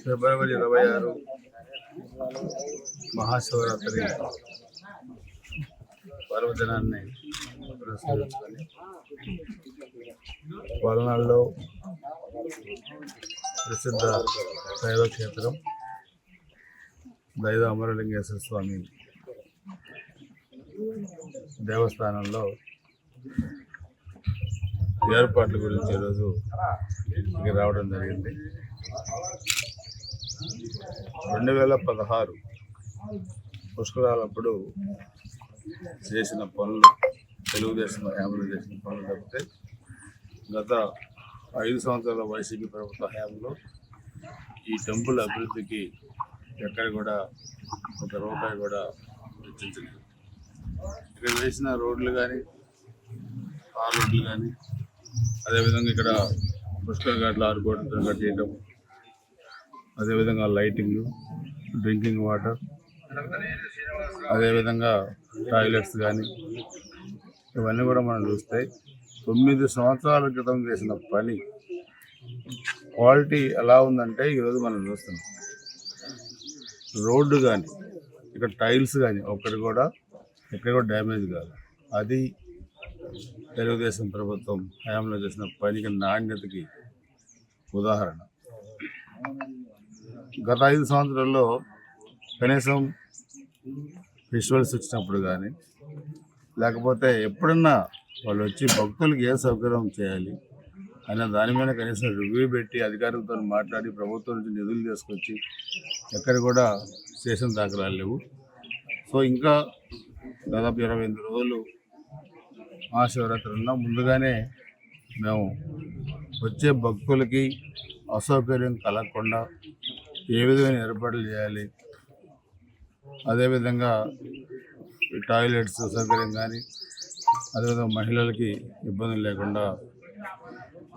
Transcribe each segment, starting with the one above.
ఫిబ్రవరి 26 మహాశివరాత్రి పర్వదినాన్ని పురస్కరించుకొని పల్నాడులో ప్రసిద్ధ శైవక్షేత్రం దైవ అమరలింగేశ్వర స్వామి దేవస్థానంలో ఏర్పాట్ల గురించి ఈరోజు ఇక్కడికి రావడం జరిగింది. 2016 పుష్కరాలప్పుడు చేసిన పనులు, తెలుగుదేశం హయాంలో చేసిన పనులు తప్పితే గత 5 సంవత్సరాల వైసీపీ ప్రభుత్వ హయాంలో ఈ టెంపుల్ అభివృద్ధికి ఎక్కడ కూడా ఒక రూపాయి కూడా వెచ్చించలేదు. ఇక్కడ వేసిన రోడ్లు కానీ, ఆ రోడ్లు కానీ, అదేవిధంగా ఇక్కడ పుష్కర్ ఘాట్లో 6 కోట్లతో కట్టేయడం, అదేవిధంగా లైటింగ్, డ్రింకింగ్ వాటర్, అదేవిధంగా టాయిలెట్స్ కానీ, ఇవన్నీ కూడా మనం చూస్తే 9 సంవత్సరాల క్రితం చేసిన పని క్వాలిటీ ఎలా ఉందంటే ఈరోజు మనం చూస్తున్నాం. రోడ్డు కానీ, ఇక్కడ టైల్స్ కానీ ఒక్కటి కూడా ఎక్కడ కూడా డ్యామేజ్ కాదు. అది తెలుగుదేశం ప్రభుత్వం హయాంలో చేసిన పనికి, నాణ్యతకి ఉదాహరణ. గత 5 సంవత్సరాల్లో కనీసం ఫెస్టివల్స్ వచ్చినప్పుడు కానీ, లేకపోతే ఎప్పుడన్నా వాళ్ళు వచ్చి భక్తులకి ఏ సౌకర్యం చేయాలి అనే దాని మీద కనీసం రివ్యూ పెట్టి అధికారులతో మాట్లాడి ప్రభుత్వం నుంచి నిధులు తీసుకొచ్చి ఎక్కడ కూడా స్టేషన్ దాఖలాలు లేవు. సో ఇంకా దాదాపు 28 రోజులు మహాశివరాత్రి ఉన్నా ముందుగానే మేము వచ్చే భక్తులకి అసౌకర్యం కలగకుండా ఏ విధమైన ఏర్పాట్లు చేయాలి, అదేవిధంగా టాయిలెట్స్ సౌకర్యం కానీ, అదేవిధంగా మహిళలకి ఇబ్బందులు లేకుండా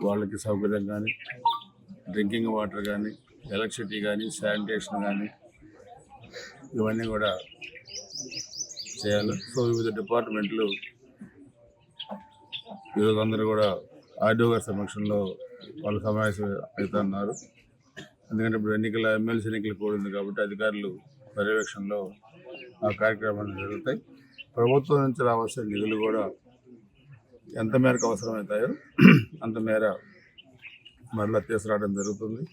వాళ్ళకి సౌకర్యం కానీ, డ్రింకింగ్ వాటర్ కానీ, ఎలక్ట్రిసిటీ కానీ, శానిటేషన్ కానీ, ఇవన్నీ కూడా చేయాలి. సో వివిధ డిపార్ట్మెంట్లు ఈరోజు అందరూ కూడా ఆర్డీఓ గారి సమక్షంలో వాళ్ళు సమావేశం అవుతున్నారు. ఎందుకంటే ఇప్పుడు ఎమ్మెల్సీ ఎన్నికలు కూడా ఉంది కాబట్టి అధికారులు పర్యవేక్షణలో ఆ కార్యక్రమాలు జరుగుతాయి. ప్రభుత్వం నుంచి రావాల్సిన నిధులు కూడా ఎంత మేరకు అవసరమవుతాయో అంత మేర మరలా తీసుకురావడం జరుగుతుంది.